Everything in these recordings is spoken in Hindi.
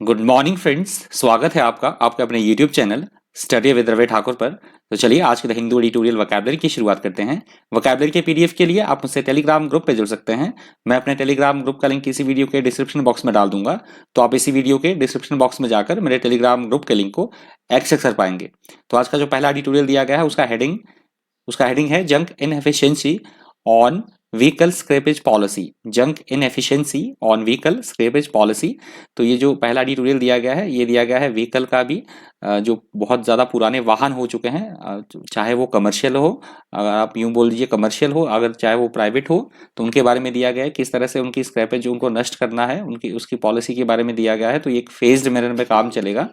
Good morning friends. स्वागत है आपका आपके अपने YouTube channel study with Ravi Thakur पर। तो चलिए आज के द हिंदू एडिटोरियल वोकैबुलरी की शुरुआत करते हैं। वोकैबुलरी के पीडीएफ के लिए आप मुझसे टेलीग्राम ग्रुप पे जुड़ सकते हैं। मैं अपने टेलीग्राम ग्रुप का लिंक इसी वीडियो के डिस्क्रिप्शन बॉक्स में डाल दूंगा, तो आप इसी वीडियो के डिस्क्रिप्शन बॉक्स में जाकर मेरे टेलीग्राम ग्रुप के लिंक को एक्सेस कर पाएंगे। तो आज का जो पहला एडिटोरियल दिया गया है उसका हेडिंग है junk inefficiency on vehicle scrappage policy. Junk inefficiency on vehicle scrappage policy. तो ये जो पहला एडिटोरियल दिया गया है, ये दिया गया है व्हीकल का भी, जो बहुत ज़्यादा पुराने वाहन हो चुके हैं, चाहे वो कमर्शियल हो, अगर आप यूँ बोल दीजिए कमर्शियल हो, अगर चाहे वो प्राइवेट हो, तो उनके बारे में दिया गया है किस तरह से उनकी स्क्रैपेज जो उनको नष्ट करना है, उनकी उसकी पॉलिसी के बारे में दिया गया है। तो ये एक फेज्ड मैनर में काम चलेगा,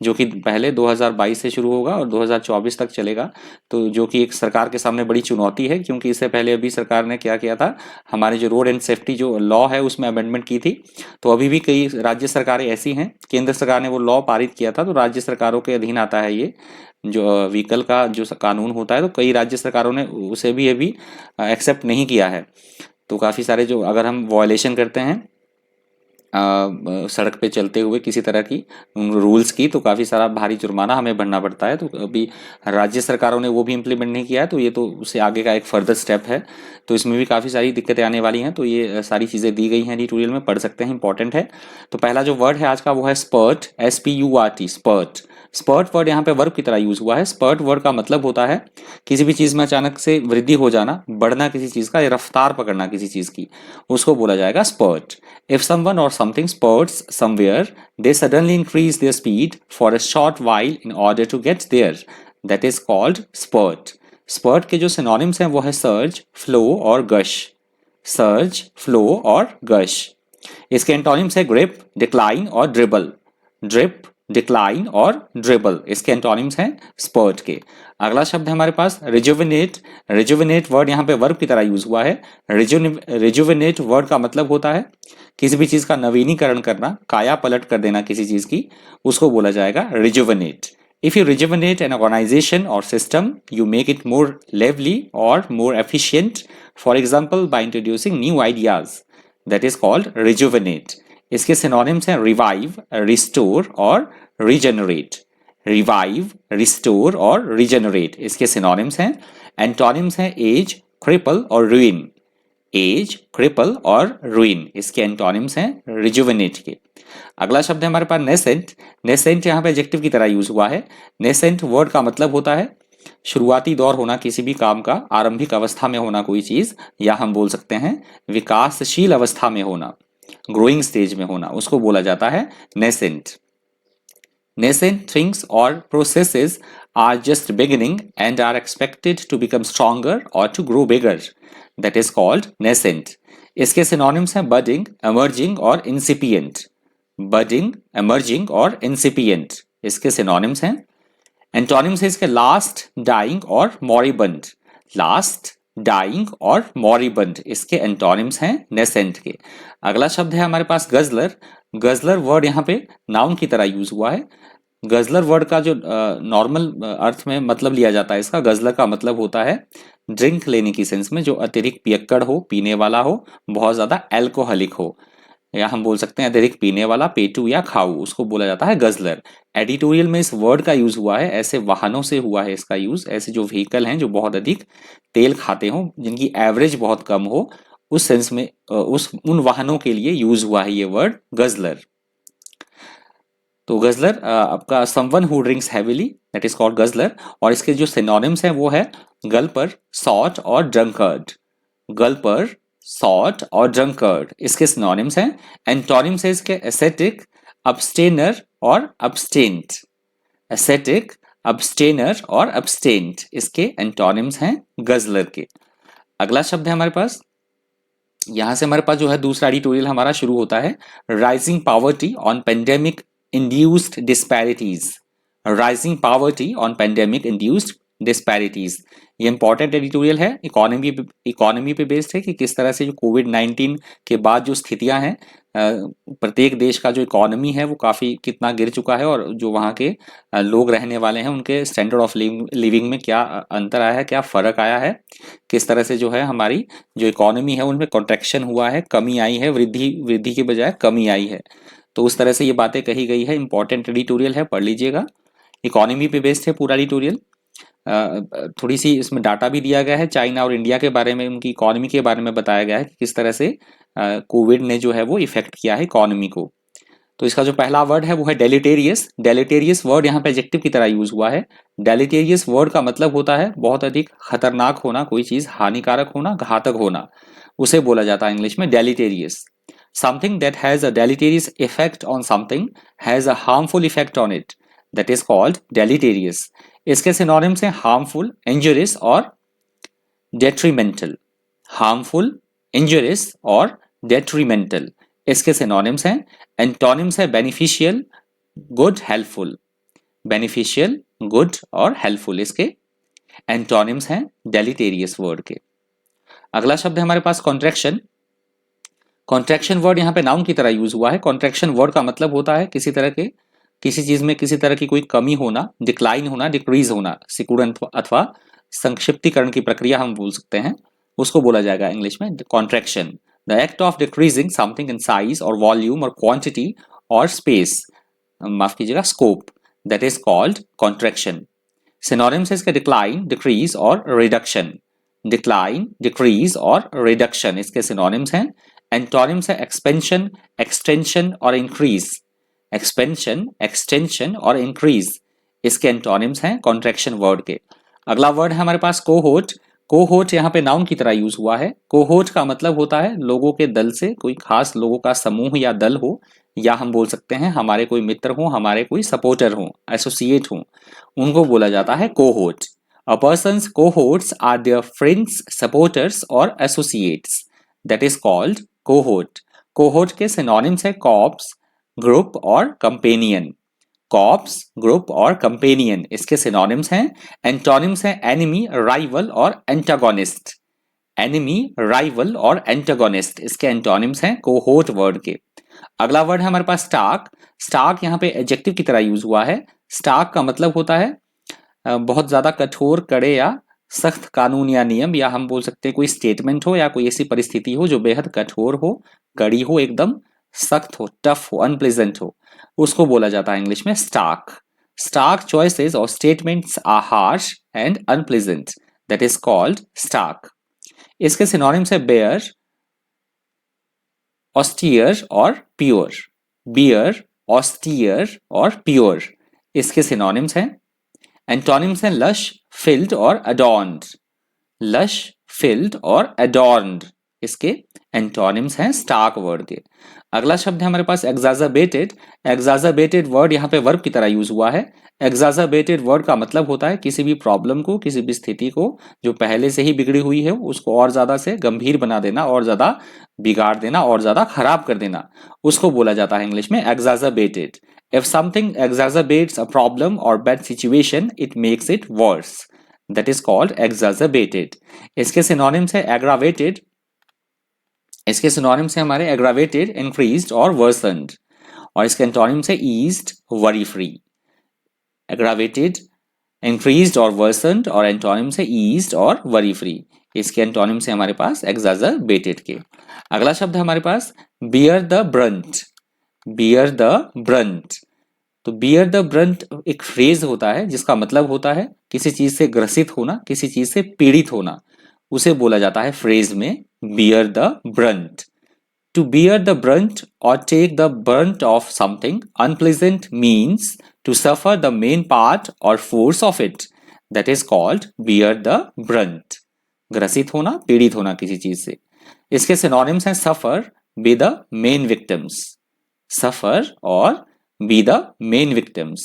जो कि पहले 2022 से शुरू होगा और 2024 तक चलेगा। तो जो कि एक सरकार के सामने बड़ी चुनौती है, क्योंकि इससे पहले अभी सरकार ने क्या किया था, हमारे जो रोड एंड सेफ्टी जो लॉ है उसमें अमेंडमेंट की थी। तो अभी भी कई राज्य सरकारें ऐसी हैं, केंद्र सरकार ने वो लॉ पारित किया था, तो राज्य सरकारों के अधीन आता है ये जो व्हीकल का जो कानून होता है। तो कई राज्य सरकारों ने उसे भी अभी एक्सेप्ट नहीं किया है। तो काफ़ी सारे जो अगर हम वॉयलेशन करते हैं सड़क पे चलते हुए किसी तरह की रूल्स की, तो काफ़ी सारा भारी जुर्माना हमें भरना पड़ता है। तो अभी राज्य सरकारों ने वो भी इम्प्लीमेंट नहीं किया है, तो ये तो उससे आगे का एक फर्दर स्टेप है। तो इसमें भी काफ़ी सारी दिक्कतें आने वाली हैं। तो ये सारी चीज़ें दी गई हैं एडिटोरियल में, पढ़ सकते हैं, इंपॉर्टेंट है। तो पहला जो वर्ड है आज का वो है spurt, SPURT, spurt. Spurt word यहाँ पे वर्ब की तरह यूज हुआ है। स्पर्ट वर्ड का मतलब होता है किसी भी चीज़ में अचानक से वृद्धि हो जाना, बढ़ना किसी चीज़ का, या रफ्तार पकड़ना किसी चीज़ की, उसको बोला जाएगा spurt. If someone or something spurts somewhere, they suddenly increase their speed for a short while in order to get there. That is called spurt. Spurt के जो synonyms हैं वो है surge, flow और gush. Surge, flow और gush. इसके antonyms है grip, decline और dribble. Drip, डिक्लाइन और ड्रिबल, इसके एंटोनिम्स हैं स्पर्ट के। अगला शब्द है हमारे पास रिजुविनेट। रिजुविनेट वर्ड यहाँ पे वर्ब की तरह यूज हुआ है। रिजुविनेट वर्ड का मतलब होता है किसी भी चीज का नवीनीकरण करना, काया पलट कर देना किसी चीज की, उसको बोला जाएगा rejuvenate. If you rejuvenate an organization or system, you make it more lively or more efficient, for example, by introducing new ideas. That is called rejuvenate. इसके सिनोनिम्स हैं रिवाइव, रिस्टोर और रिजेनरेट। रिवाइव, रिस्टोर और रिजेनरेट इसके सिनोनिम्स हैं। एंटोनिम्स हैं एज, क्रिपल और रुइन। एज, क्रिपल और रुइन इसके एंटोनिम्स हैं रिजुवेनेट के। अगला शब्द है हमारे पास नेसेंट। नेसेंट यहाँ पे एडजेक्टिव की तरह यूज हुआ है। नेसेंट वर्ड का मतलब होता है शुरुआती दौर होना किसी भी काम का, आरंभिक अवस्था में होना कोई चीज, या हम बोल सकते हैं विकासशील अवस्था में होना, ग्रोइंग स्टेज में होना, उसको बोला जाता है nascent. Nascent things or processes are just beginning and are expected to become stronger or to grow bigger. That is called nascent. इसके synonyms हैं budding, emerging और incipient. Budding, emerging और incipient इसके synonyms हैं। Antonyms है इसके last, dying और moribund. Last, डाइंग और मॉरिबंड इसके एंटोनिम्स हैं नेसेंट के। अगला शब्द है हमारे पास गजलर। गजलर वर्ड यहाँ पे नाउन की तरह यूज हुआ है। गजलर वर्ड का जो नॉर्मल अर्थ में मतलब लिया जाता है, इसका गजलर का मतलब होता है ड्रिंक लेने की सेंस में, जो अतिरिक्त पियक्कड़ हो, पीने वाला हो, बहुत ज्यादा एल्कोहलिक हो, या हम बोल सकते हैं अतिरिक्त पीने वाला, पेटू या खाऊ, उसको बोला जाता है गजलर। एडिटोरियल में इस वर्ड का यूज हुआ है ऐसे वाहनों से हुआ है इसका यूज, ऐसे जो व्हीकल हैं जो बहुत अधिक तेल खाते हो, जिनकी एवरेज बहुत कम हो, उस सेंस में उन वाहनों के लिए यूज हुआ है ये वर्ड गजलर। तो गजलर आपका someone who drinks heavily, that is called guzzler. और इसके जो सिनोनिम्स हैं वो है गल्पर, सॉट और ड्रंकर्ड। गल्पर, सॉट और ड्रंकर्ड इसके सिनोनिम्स हैं। एंटोनिम्स है इसके एसेटिक, अब्स्टेनर और अब्स्टेंट। एसेटिक, अब्स्टेनर और अब्स्टेंट इसके एंटोनिम्स हैं गजलर के। अगला शब्द है हमारे पास, यहां से हमारे पास जो है दूसरा एडिटोरियल हमारा शुरू होता है, rising poverty on pandemic induced disparities. Rising poverty on pandemic induced disparities, ये इंपॉर्टेंट एडिटोरियल है, इकोनॉमी पे बेस्ड है कि किस तरह से जो कोविड-19 के बाद जो स्थितियां हैं, प्रत्येक देश का जो इकोनॉमी है वो काफ़ी कितना गिर चुका है, और जो वहाँ के लोग रहने वाले हैं उनके स्टैंडर्ड ऑफ लिविंग में क्या अंतर आया है, क्या फ़र्क आया है, किस तरह से जो है हमारी जो इकोनॉमी है उनमें कॉन्ट्रैक्शन हुआ है, कमी आई है, वृद्धि के बजाय कमी आई है। तो उस तरह से ये बातें कही गई है, इंपॉर्टेंट एडिटोरियल है, पढ़ लीजिएगा। इकोनॉमी पे बेस्ड है पूरा एडिटोरियल। थोड़ी सी इसमें डाटा भी दिया गया है चाइना और इंडिया के बारे में, उनकी इकोनॉमी के बारे में बताया गया है कि किस तरह से कोविड ने जो है वो इफेक्ट किया है इकोनॉमी को। तो इसका जो पहला वर्ड है वो है डेलिटेरियस। डेलिटेरियस वर्ड यहाँ पे एडजेक्टिव की तरह यूज हुआ है। डेलिटेरियस वर्ड का मतलब होता है बहुत अधिक खतरनाक होना, कोई चीज हानिकारक होना, घातक होना, उसे बोला जाता है इंग्लिश में deleterious. Something that has a deleterious effect on something has a harmful effect on it, that is called deleterious. इसके सिनोनिम्स हैं हार्मफुल, इंजurious और डेट्रीमेंटल। हार्मफुल, इंजurious और डेट्रीमेंटल इसके सिनोनिम्स हैं। एंटोनिम्स है beneficial, good, helpful. Beneficial, good और हेल्पफुल इसके एंटोनिम्स हैं डेलिटेरियस वर्ड के। अगला शब्द है हमारे पास कॉन्ट्रैक्शन। कॉन्ट्रैक्शन वर्ड यहाँ पे नाउन की तरह यूज हुआ है। कॉन्ट्रैक्शन वर्ड का मतलब होता है किसी चीज में किसी तरह की कोई कमी होना, डिक्लाइन होना, डिक्रीज होना, सिकुड़न अथवा संक्षिप्तीकरण की प्रक्रिया हम बोल सकते हैं, उसको बोला जाएगा इंग्लिश में contraction. The act of decreasing something in size और वॉल्यूम और क्वांटिटी और स्पेस, माफ कीजिएगा scope, that is called contraction. Synonyms है इसके डिक्लाइन, डिक्रीज और रिडक्शन। डिक्लाइन, डिक्रीज और रिडक्शन इसके सिनोनिम्स हैं। एंटोनिम्स है एक्सपेंशन, एक्सटेंशन और इंक्रीज। एक्सपेंशन, एक्सटेंशन और इंक्रीज इसके एंटोनिम्स हैं कॉन्ट्रैक्शन वर्ड के। अगला वर्ड है हमारे पास कोहोर्ट। कोहोर्ट यहाँ पे नाउन की तरह यूज हुआ है। कोहोर्ट का मतलब होता है लोगों के दल से, कोई खास लोगों का समूह या दल हो, या हम बोल सकते हैं हमारे कोई मित्र हो, हमारे कोई सपोर्टर हो, एसोसिएट हो, उनको बोला जाता है cohort. A person's cohorts are their friends, supporters और associates, that is called cohort. Cohort के सिनोनिम्स है कॉर्प्स, ग्रुप और कंपेनियन। कॉप्स, ग्रुप और कंपेनियन इसके सिनोनिम्स हैं। एंटोनिम्स हैं एनिमी, राइवल और एंटागोनिस्ट। एनिमी, राइवल और एंटागोनिस्ट इसके एंटोनिम्स हैं कोहोर्ट वर्ड के। अगला वर्ड है हमारे पास स्टार्क। स्टार्क यहाँ पे एडजेक्टिव की तरह यूज हुआ है। स्टार्क का मतलब होता है बहुत ज्यादा कठोर, कड़े या सख्त कानून या नियम, या हम बोल सकते हैं कोई स्टेटमेंट हो या कोई ऐसी परिस्थिति हो जो बेहद कठोर हो, कड़ी हो, एकदम सख्त हो, टफ हो, अनप्लेजेंट हो, उसको बोला जाता है इंग्लिश में स्टार्क। स्टार्क चॉइसेस और statements are harsh and unpleasant, that is called stark. इसके सिनोनिम्स है बेयर, ऑस्टियर और प्योर। बियर, ऑस्टियर और प्योर इसके सिनोनिम्स हैं। एंटोनिम्स हैं लश, फिल्ड और अडॉर्न्ड। लश, फिल्ड और अडॉर्न्ड इसके एंटोनिम्स हैं स्टार्क वर्ड के। अगला शब्द है हमारे पास एग्जाजरबेटेड। एग्जाजरबेटेड वर्ड यहाँ पे वर्ब की तरह यूज हुआ है। एग्जाजरबेटेड वर्ड का मतलब होता है किसी भी प्रॉब्लम को, किसी भी स्थिति को जो पहले से ही बिगड़ी हुई है उसको और ज्यादा से गंभीर बना देना, और ज्यादा बिगाड़ देना, और ज्यादा खराब कर देना, उसको बोला जाता है इंग्लिश में एग्जाजरबेटेड। If something exacerbates a problem or bad situation, it makes it worse. That is called exacerbated. इसके सिनोनिम्स है aggravated। इसके सिनोनिम्स है हमारे aggravated, increased और worsened। और इसके एंटोनिम्स है eased, worry free। aggravated, increased और worsened, और एंटोनिम्स है eased और worry free। इसके एंटोनिम्स है हमारे पास exacerbated के। अगला शब्द है हमारे पास bear the brunt। Beer the Brunt. तो बियर द ब्रंट एक फ्रेज होता है जिसका मतलब होता है किसी चीज से ग्रसित होना, किसी चीज से पीड़ित होना, उसे बोला जाता है फ्रेज में bear the brunt. To bear the brunt और take the brunt of something unpleasant means to suffer the main part और force of it, that is called bear the brunt. ग्रसित होना, पीड़ित होना किसी चीज से। इसके सिनोनिम्स हैं सफर, बी द मेन विक्टिम्स। सफर और बी द मेन विक्टिम्स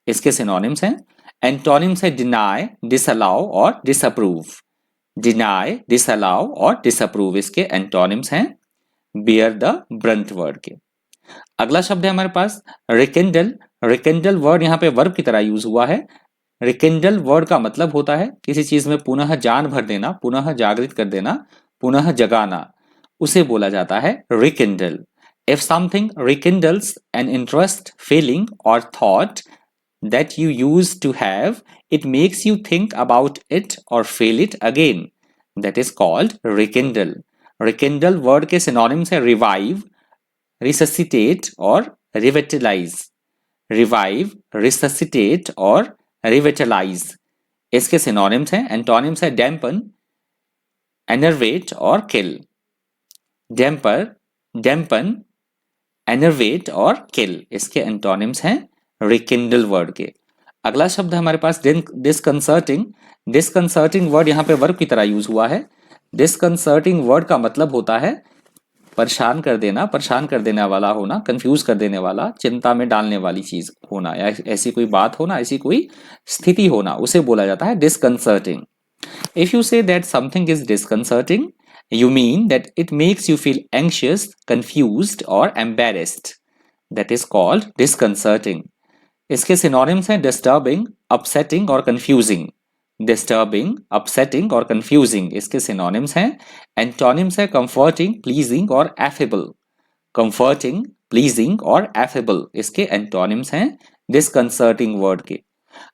इसके सिनोनिम्स हैं। एंटोनिम्स है डिनाई, डिसअलाउ और डिसअप्रूव। डिनाई, डिसअलाउ और डिसअप्रूव इसके एंटोनिम्स हैं बियर द ब्रंट वर्ड के। अगला शब्द है हमारे पास रिकेंडल। रिकेंडल वर्ड यहाँ पे वर्ब की तरह यूज हुआ है। रिकेंडल वर्ड का मतलब होता है किसी चीज में पुनः जान भर देना, पुनः जागृत कर देना, पुनः जगाना, उसे बोला जाता है रिकेंडल। If something rekindles an interest, feeling, or thought that you used to have, it makes you think about it or feel it again. That is called rekindle. Rekindle word के synonyms है revive, resuscitate और रिविटलाइज, रिवाइव, रिससिटेट और रिविटलाइज इसके सिनोनिम्स हैं। एंटोनिम्स है डैम्पन, एनर्वेट और किल। डैम्पर, डैम्पन, एनर्वेट और किल इसके एंटोनिम्स हैं रिकिंडल वर्ड के। अगला शब्द है हमारे पास डिस्कंसर्टिंग। डिस्कंसर्टिंग वर्ड यहाँ पे वर्ब की तरह यूज हुआ है। डिस्कंसर्टिंग वर्ड का मतलब होता है परेशान कर देना, परेशान कर देने वाला होना, कंफ्यूज कर देने वाला, चिंता में डालने वाली चीज होना, या ऐसी कोई बात होना, ऐसी कोई स्थिति होना, उसे बोला जाता है disconcerting. If you say that something is disconcerting, you mean that it makes you feel anxious, confused or embarrassed. That is called disconcerting. इसके synonyms हैं disturbing, upsetting और confusing. Disturbing, upsetting और confusing इसके synonyms हैं। Antonyms है comforting, pleasing और affable. Comforting, pleasing और affable इसके antonyms हैं disconcerting word के।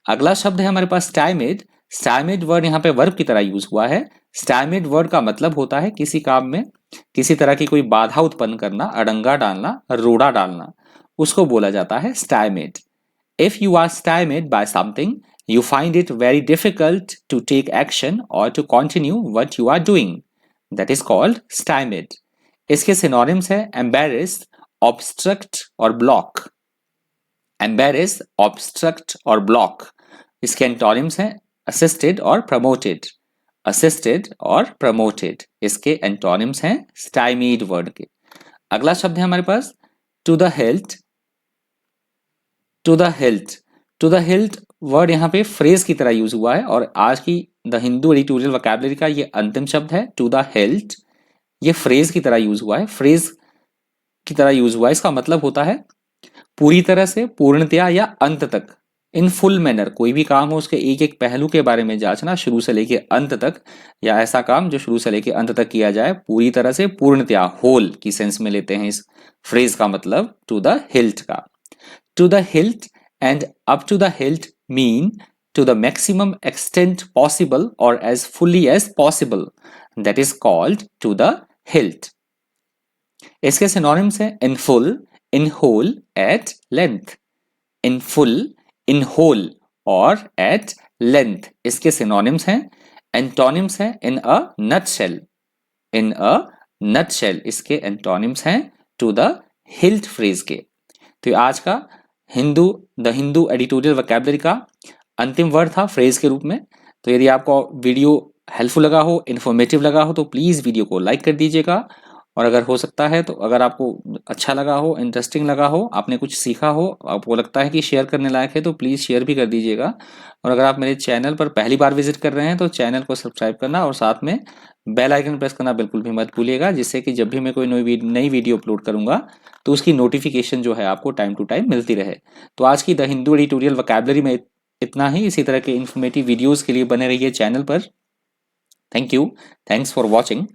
अगला शब्द है हमारे पास stymied। stymied वर्ड यहाँ पे वर्ब की तरह यूज हुआ है। stymied वर्ड का मतलब होता है किसी काम में किसी तरह की कोई बाधा उत्पन्न करना, अड़ंगा डालना, रोड़ा डालना, उसको बोला जाता है stymied. If you are stymied by something, you find it very difficult to take action or to continue what you are doing. That is called stymied. इसके synonyms है embarrass, obstruct और block. Embarrass, obstruct और block इसके एंटोनिम्स हैं assisted और promoted. Assisted और promoted इसके एंटोनिम्स हैं stymied वर्ड के। अगला शब्द है हमारे पास to the hilt। to the hilt, to the hilt word यहाँ पे फ्रेज की तरह यूज हुआ है और आज की द हिंदू एडिटोरियल वोकैबुलरी का ये अंतिम शब्द है to the hilt। ये फ्रेज की तरह यूज हुआ है, फ्रेज की तरह यूज हुआ है। इसका मतलब होता है पूरी तरह से, पूर्णतया या अंत तक, इन फुल मैनर। कोई भी काम हो उसके एक एक पहलू के बारे में जांचना शुरू से लेके अंत तक, या ऐसा काम जो शुरू से लेके अंत तक किया जाए पूरी तरह से, पूर्णतया, होल की सेंस में लेते हैं इस फ्रेज का मतलब टू द हिल्ट का। To the hilt and up to the hilt mean to the maximum extent possible or as fully as possible. That is called to the hilt. इसके सिनोनिम्स हैं in full, in whole, at length. In full, in whole और at length इसके सिनोनिम्स हैं। एंटोनिम्स हैं in a nutshell, in a nutshell इसके एंटोनिम्स हैं to the hilt phrase के। तो आज का द हिंदू एडिटोरियल वोकैबुलरी का अंतिम वर्ड था फ्रेज के रूप में। तो यदि आपको वीडियो हेल्पफुल लगा हो, इन्फॉर्मेटिव लगा हो, तो प्लीज़ वीडियो को लाइक कर दीजिएगा। और अगर हो सकता है तो अगर आपको अच्छा लगा हो, इंटरेस्टिंग लगा हो, आपने कुछ सीखा हो, आपको लगता है कि शेयर करने लायक है, तो प्लीज़ शेयर भी कर दीजिएगा। और अगर आप मेरे चैनल पर पहली बार विजिट कर रहे हैं तो चैनल को सब्सक्राइब करना और साथ में बेल आइकन प्रेस करना बिल्कुल भी मत भूलिएगा, जिससे कि जब भी मैं कोई नई वीडियो अपलोड करूंगा तो उसकी नोटिफिकेशन जो है आपको टाइम टू टाइम मिलती रहे। तो आज की द हिंदू एडिटोरियल वोकैबुलरी में इतना ही। इसी तरह के इन्फॉर्मेटिव वीडियोज़ के लिए बने रहिए चैनल पर। Thank you, thanks for watching.